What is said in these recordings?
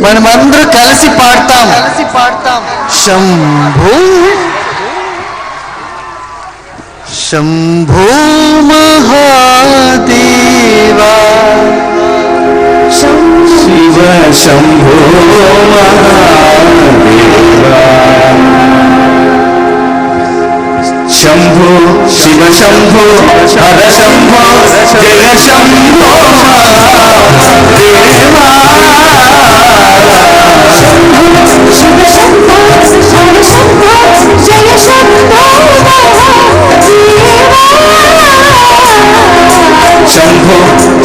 మనమందరూ కలిసి పాడతాం. శంభో శంభో మహాదేవా శివ శంభో మహాదేవా శంభో శివ శంభో హర శంభో జయ శంభో మహాదేవా శివ శంభో హర శంభో జయ శంభో శంభో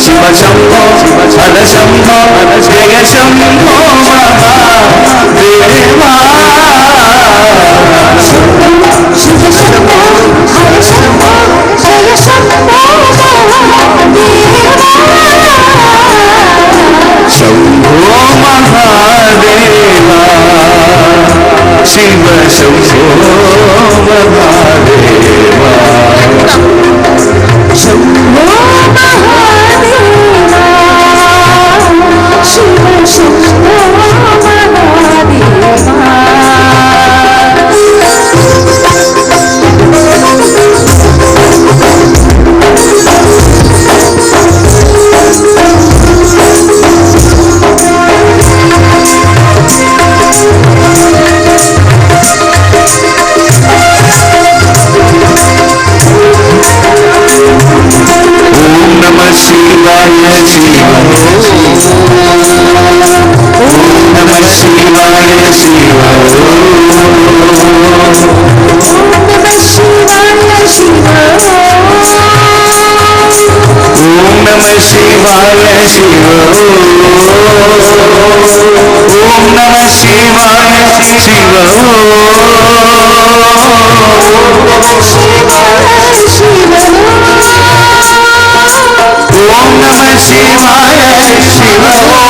శివ శంభో హర శంభో జయ శంభో మహాదేవా శివ శంభో హర శంభో జయ శంభో శంభో మహాదేవా శివ శంభో మహాదేవా శంభో మహాదేవా శివ శంభో మహాదేవా శివాయ శివ ఓం నమః శివాయ శివ ఓం నమః శివాయ శివ ఓం నమః శివాయ శివ ఓం నమః శివాయ శివ ఓం నమః శివాయ శివ ఓం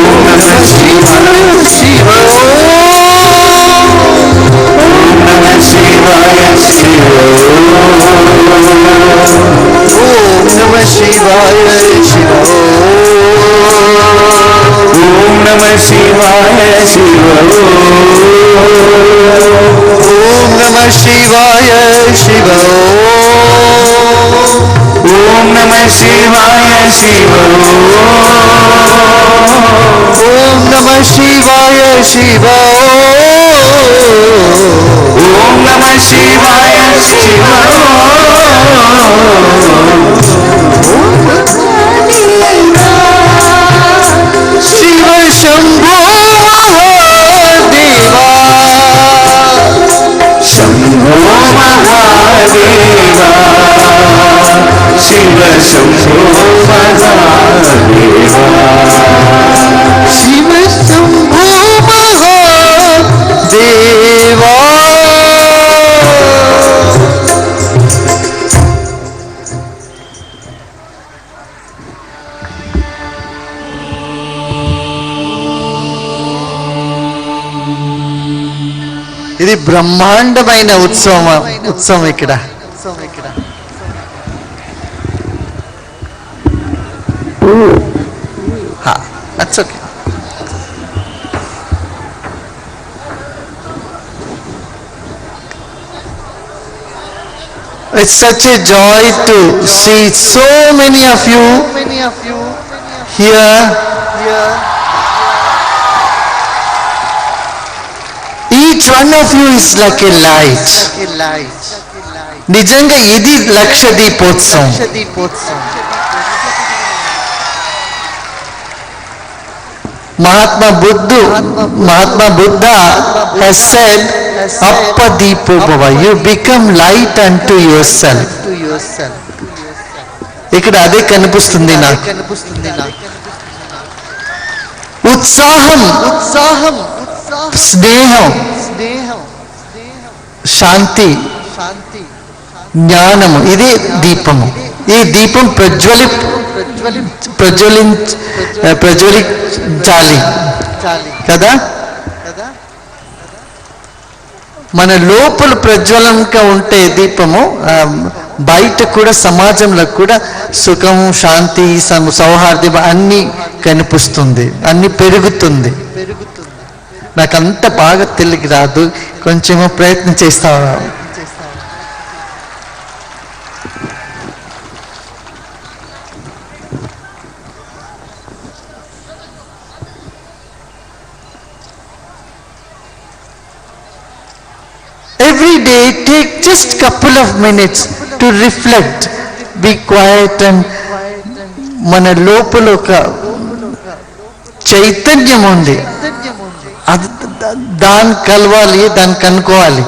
నమః శివాయ శివ ఓం నమః శివాయ శివ ఓం నమః శివాయ శివ ఓం నమః శివాయ శివ ఓం నమః శివాయ శివ ఓం నమః శివాయ శివ ఓం నమః శివాయ శివ శివ శంభో మహాదేవా శంభో మహాదేవా శివ శంభో మహాదేవా శివ శంభో మహాదేవా ఇది బ్రహ్మాండమైన ఉత్సవం ఇక్కడ. That's okay. It's such a joy to see so many of you here. Each one of you is like a light. నిజంగా ఇది లక్ష దీపోత్సవం. Mahatma Buddha has said, Appa Deepo Bhava, you become light unto yourself. ఇక్కడ అదే కనిపిస్తుంది నాకు. ఉత్సాహం, స్నేహం, శాంతి, జ్ఞానము, ఇది దీపము. ఈ దీపం ప్రజ్వలించాలి కదా. మన లోపల ప్రజ్వలంగా ఉంటే దీపము బయట కూడా సమాజంలో కూడా సుఖం శాంతి సౌహార్ద్యం అన్నీ కనిపిస్తుంది, అన్నీ పెరుగుతుంది. నాకు అంత బాగా తెలుగు రాదు, కొంచెము ప్రయత్నం చేస్తాను. Every day take just couple of minutes to reflect, be quiet and మన లోపల ఒక చైతన్యం ఉంది, అది దాన్ని కలవాలి, దాన్ని కనుక్కోవాలి.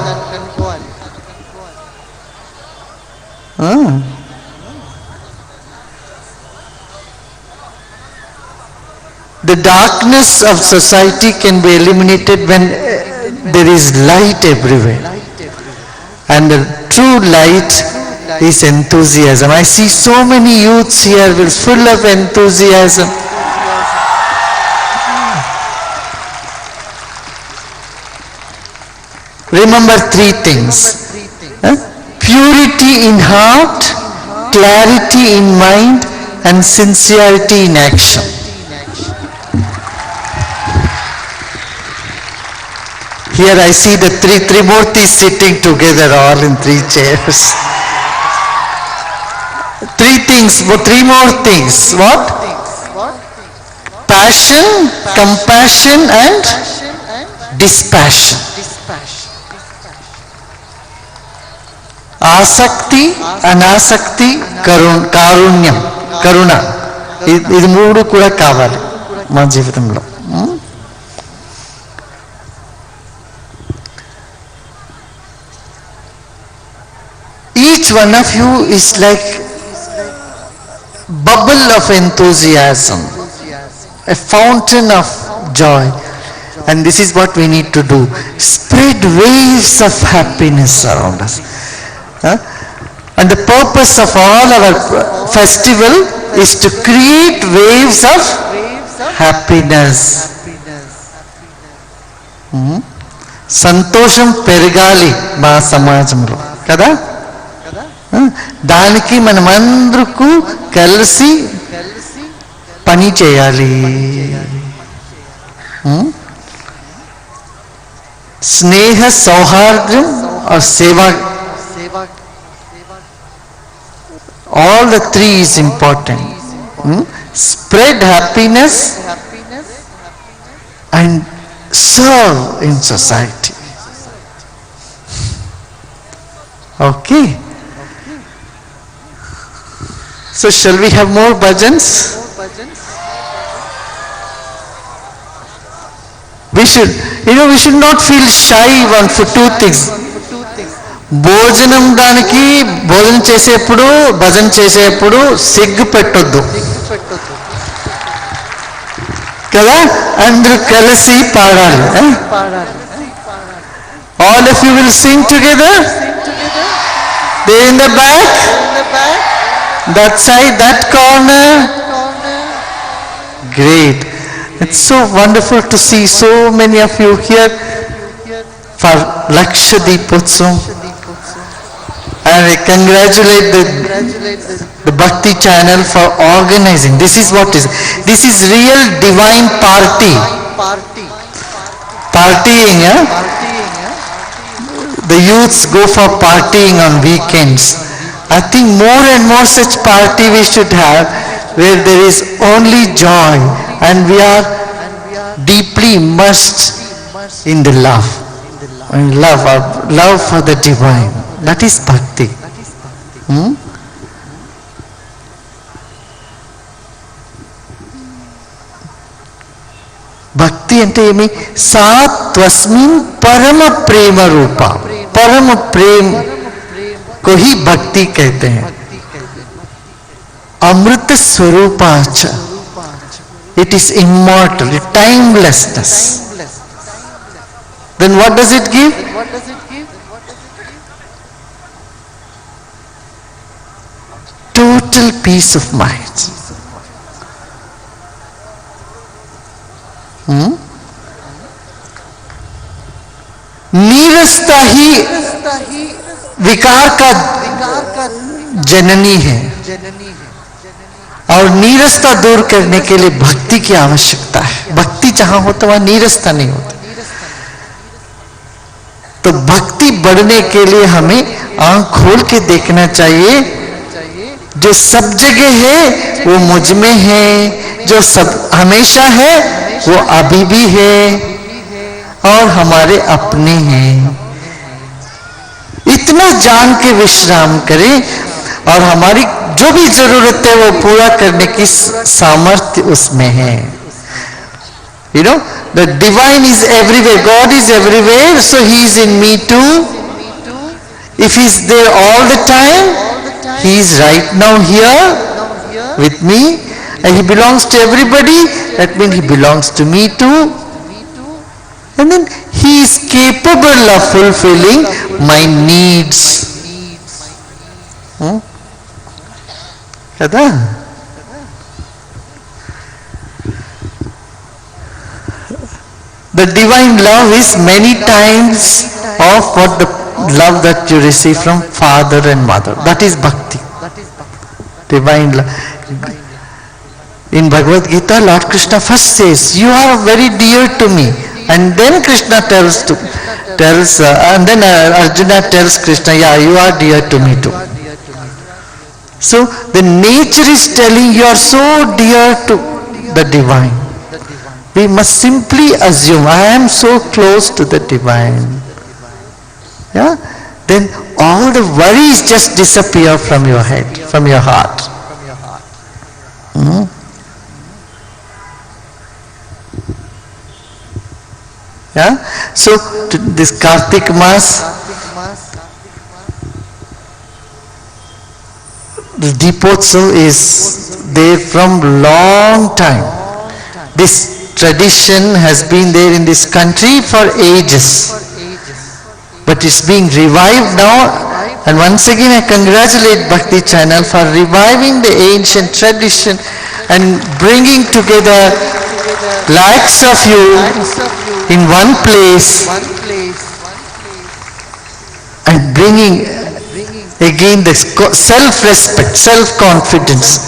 The darkness of society can be eliminated when there is light everywhere. And the true light is enthusiasm. I see so many youths here with full of enthusiasm. Remember three things. Purity in heart, clarity in mind, and sincerity in action. Here I see the three Murtis sitting together all in three chairs. Three things, three more things. What? Passion, compassion and dispassion. ఆసక్తి, అనాసక్తి, కారుణ్యం, కరుణ. ఇది మూడు కూడా కావాలి మా జీవితంలో. Each one of you is like bubble of enthusiasm, a fountain of joy, and this is what we need to do. Spread waves of happiness around us. And the purpose of all our festival is to create waves of happiness. సంతోషం పెరగాలి మా సమాజంలో కదా, దానికి మనమందరకు కలిసి పని చేయాలి. స్నేహ సౌహార్ద్యం సేవ, all the three is important. Spread happiness and serve in society. Okay. So shall we have more bhajans? We should not feel shy for two things. భోజనం చేసేప్పుడు భజన చేసేప్పుడు సిగ్గు పెట్టొద్దు కదా, అందరూ కలిసి పాడాలి. All of you will sing together. They in the back, that side, that corner. Great. It's so wonderful to see so many of you here for Lakshadweepotsavam. And I congratulate the Bhakti channel for organizing. This is real divine partying. The youths go for partying on weekends. I think more and more such party we should have, where there is only joy and we are deeply immersed in the love for the divine. That is bhakti. भक्ति అంటే ఏమి? सात्वस्मिन् परम प्रेम रूपा. परम प्रेम को ही भक्ति कहते हैं. अमृत स्वरूपाच. It is immortal, timelessness. Then what does it give? Total peace of mind. नीरसता ही विकार का जननी है और नीरसता दूर करने के लिए भक्ति की आवश्यकता है। भक्ति जहां हो तो वहां नीरसता नहीं होती। तो भक्ति बढ़ने के लिए हमें आंख खोल के देखना चाहिए, जो सब जगह है वो मुझ में है, जो सब हमेशा है वो अभी भी है और हमारे अपने हैं। इतना जान के विश्राम करें और हमारी जो भी जरूरत है वो पूरा करने की सामर्थ्य उसमें है। You know, the divine is everywhere. God is everywhere, so He is in me too. If He is there all the time, He is right now here with me, and He belongs to everybody. That means He belongs to me too. And then He is capable of fulfilling my needs. Kada? The divine love is many times of what the love that you receive from father and mother. That is bhakti. Divine love. In Bhagavad Gita, Lord Krishna first says, "You are very dear to me," and then Krishna and then Arjuna tells Krishna, "Yeah, you are dear to me too." So the nature is telling you are so dear to the divine. We must simply assume, I am so close to the divine. Yeah? Then all the worries just disappear from your head, from your heart. Yeah? So this Kartik Mass, the Deepotsav is there from long time. This tradition has been there in this country for ages, but it's being revived now, and once again I congratulate Bhakti Channel for reviving the ancient tradition and bringing together lakhs of you in one place and bringing again the self-respect, self-confidence,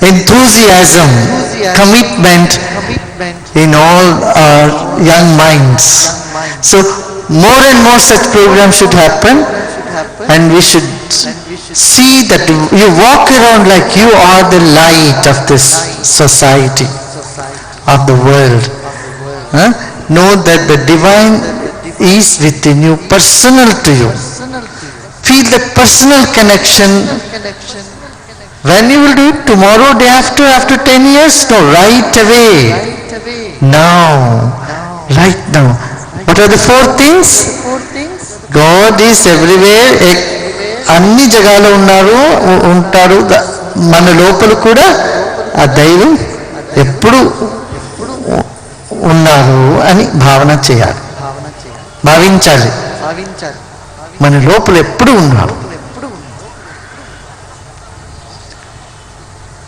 enthusiasm, commitment in all our young minds. So more and more such programs should happen, and we should see that you walk around like you are the light of this society, of the world. Know that the divine is within you, personal to you. Feel that personal connection. When you will do it? Tomorrow, day after 10 years? No, right away. Now. Right now. What are the four things? God is everywhere. అన్ని జగాలో ఉంటారు. మన లోపల కూడా ఆ దైవం ఎప్పుడు ఉన్నారు అని భావించాలి. మన లోపల ఎప్పుడు ఉన్నారు.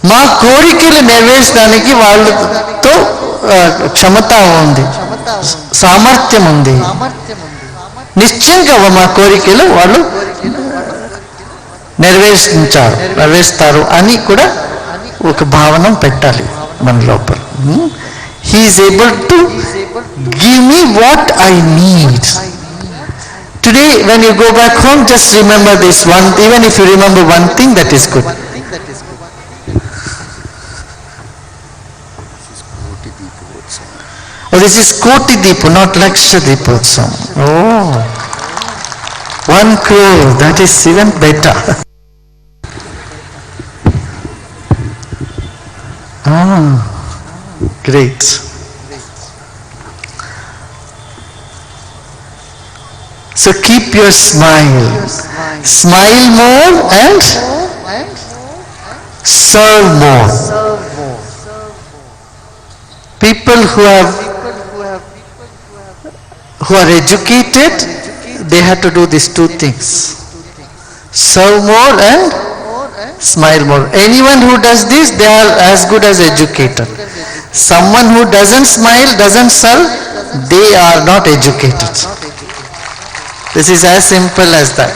మా కోరికలు నెరవేర్చడానికి వాళ్ళతో క్షమత ఉంది, సామర్థ్యం ఉంది. నిశ్చయంగా మా కోరికలు వాళ్ళు నెరవేరుస్తారు అని కూడా ఒక భావన పెట్టాలి మన లోపల. He is able to give me what I need. Today when you go back home, just remember this one. Even if you remember one thing, that is good. Oh, this is Koti Deepa, not Laksha Deepotsav. Oh, 1 crore, that is even better. Great. So keep your smile. Smile more and serve more. People who are educated, they have to do these two things. Serve more and smile more. Anyone who does this, they are as good as educated. Someone who doesn't smile, doesn't serve, they are not educated. This is as simple as that.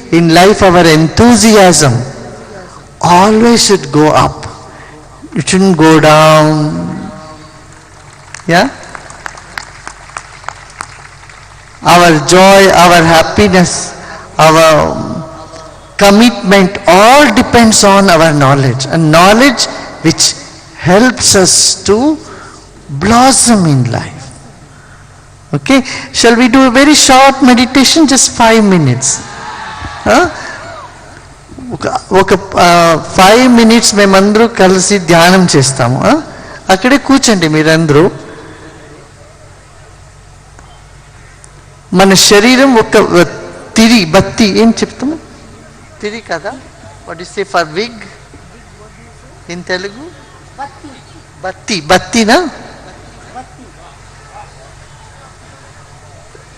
in life our enthusiasm always should go up. It shouldn't go down. Yeah? Our joy, our happiness, our commitment all depends on our knowledge, and knowledge which helps us to blossom in life. Okay, shall we do a very short meditation, just 5 minutes? ఒక 5 minutes మేమందరూ కలిసి ధ్యానం చేస్తాము. అక్కడే కూర్చోండి మీరందరూ. మన శరీరం ఒక తిరి బత్తి, ఏం చెప్తాము తిరి కదా, what is say for wick in Telugu? బత్తి. బత్తినా?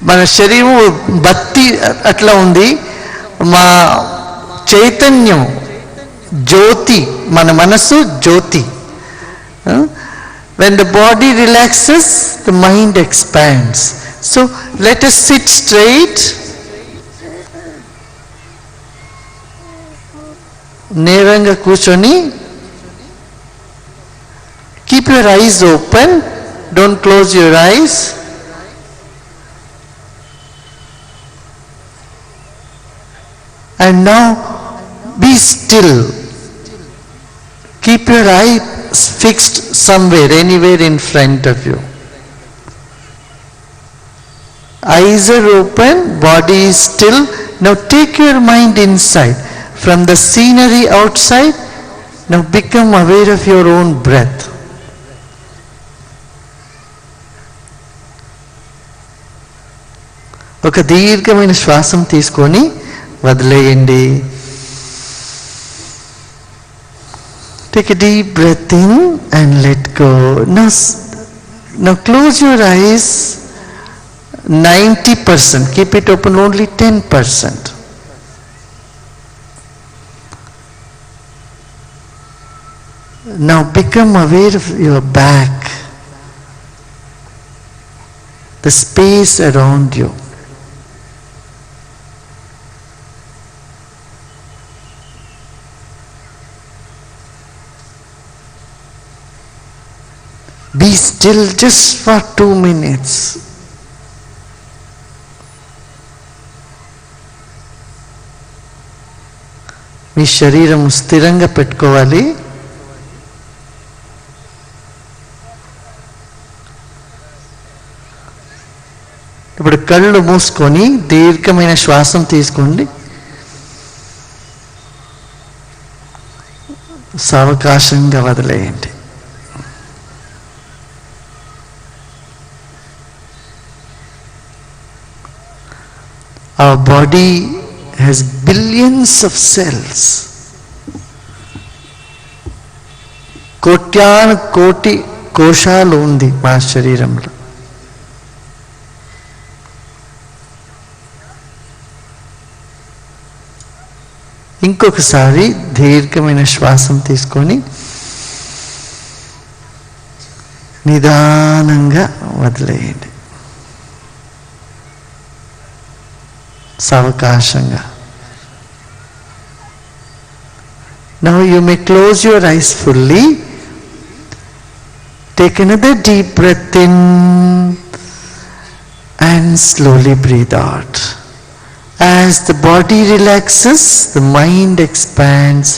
మన శరీరం బత్తి అట్లా ఉంది. మా చైతన్యం జ్యోతి, మన మనసు జ్యోతి. When the body relaxes, the mind expands. So let us sit straight. నేరంగా కూర్చొని, keep your eyes open, don't close your eyes. And now be still. Keep your eyes fixed somewhere, anywhere in front of you. Eyes are open, body is still. Now take your mind inside. From the scenery outside, now become aware of your own breath. ఒక దీర్ఘమైన శ్వాసం తీసుకొని వదిలేయండి. Take a deep breath in and let go. Now close your eyes 90%. Keep it open only 10%. Now become aware of your back, the space around you. Be still just for 2 minutes. మీ శరీరం స్థిరంగా పెట్టుకోవాలి. ఇప్పుడు కళ్ళు మూసుకొని దీర్ఘమైన శ్వాసం తీసుకోండి. సావకాశంగా వదిలేయండి. Our body has billions of cells. కోట్యాను కోటి కోశాలు ఉంది మా శరీరంలో. ఇంకొకసారి దీర్ఘమైన శ్వాసం తీసుకొని నిదానంగా వదిలేయండి. సావకాశంగా. Now you may close your eyes fully. Take another deep breath in and slowly breathe out. As the body relaxes, the mind expands.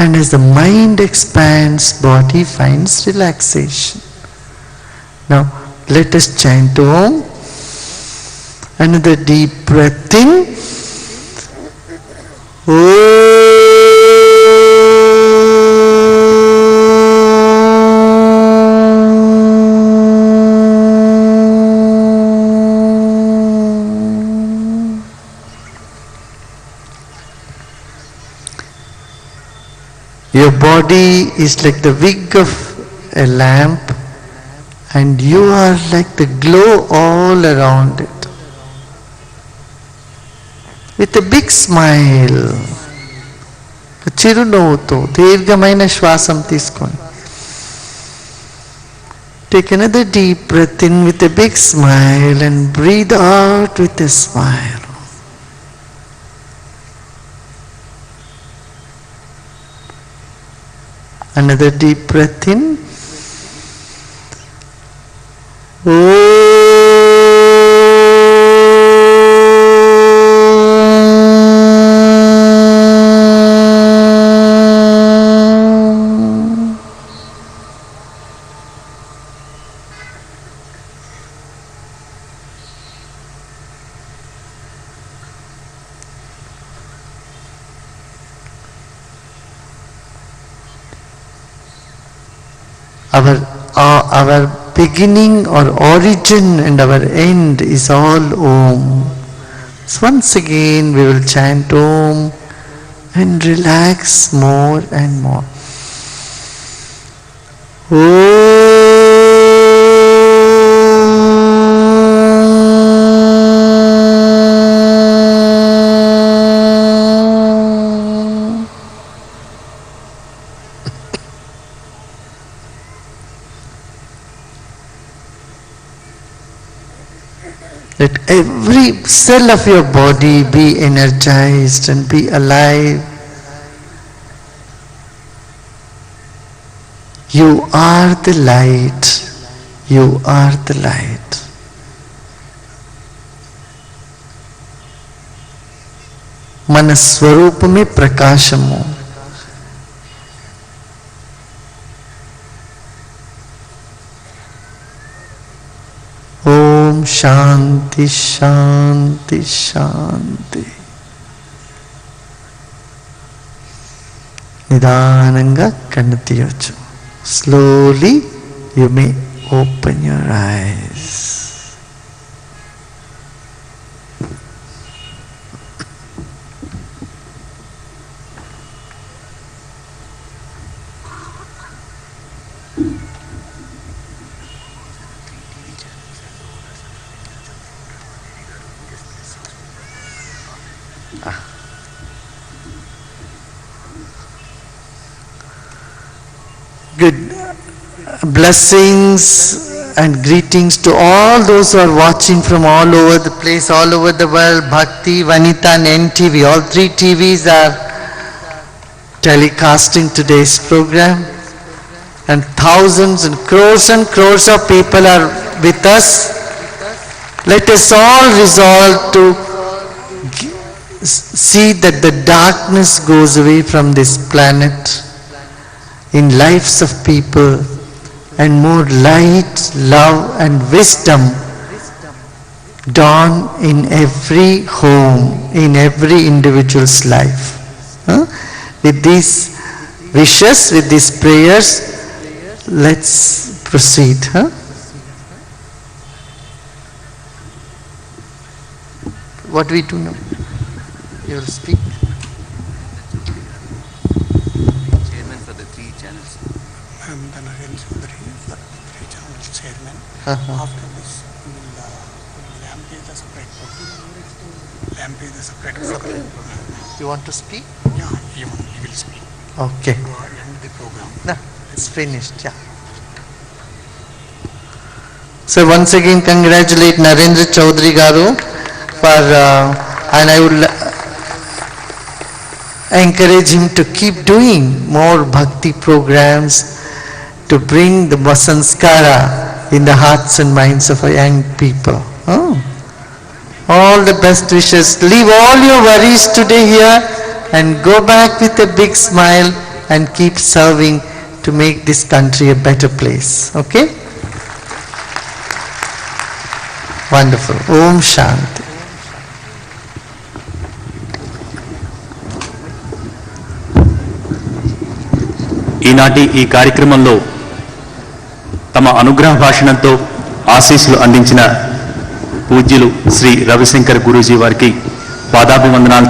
And as the mind expands, body finds relaxation. Now let us chant Om. Another deep breath in. Your body is like the wick of a lamp, and you are like the glow all around it. With a big smile, చిరునవ్వుతో దీర్ఘమైన శ్వాసం తీసుకొని Take another deep breath in with a big smile and breathe out with a smile. Another deep breath in. Our beginning or origin and our end is all Om. So once again we will chant Om and relax more and more. Let every cell of your body be energized and be alive. You are the light. You are the light. मन स्वरूप में प्रकाशम हो. ओम शांति शांति शांति. నిదానంగా కన్ను తీయొచ్చు. Slowly you may open your eyes. Good. Blessings and greetings to all those who are watching from all over the place, all over the world. Bhakti, Vanita and NTV, all three TVs are telecasting today's program. And thousands and crores of people are with us. Let us all resolve to see that the darkness goes away from this planet in lives of people, and more light, love and wisdom dawn in every home, in every individual's life. With these wishes, with these prayers, let's proceed. What do we do now? You will speak. After this, we will lamp is a separate program. Lamp is a separate program. You want to speak? Yeah, he will speak. Okay. To end the program. No, it's finished. Yeah. So once again, congratulate Narendra Chaudhary Garu for, and I would encourage him to keep doing more bhakti programs to bring the sanskara in the hearts and minds of our young people. All the best wishes. Leave all your worries today here and go back with a big smile and keep serving to make this country a better place. Okay? Wonderful. Om Shanti. ఈనాటి ఈ కార్యక్రమంలో తమ అనుగ్రహ భాషణంతో ఆశీస్సులు అందించిన పూజ్యులు శ్రీ రవిశంకర్ గురూజీ వారికి పాదాభివందనాలు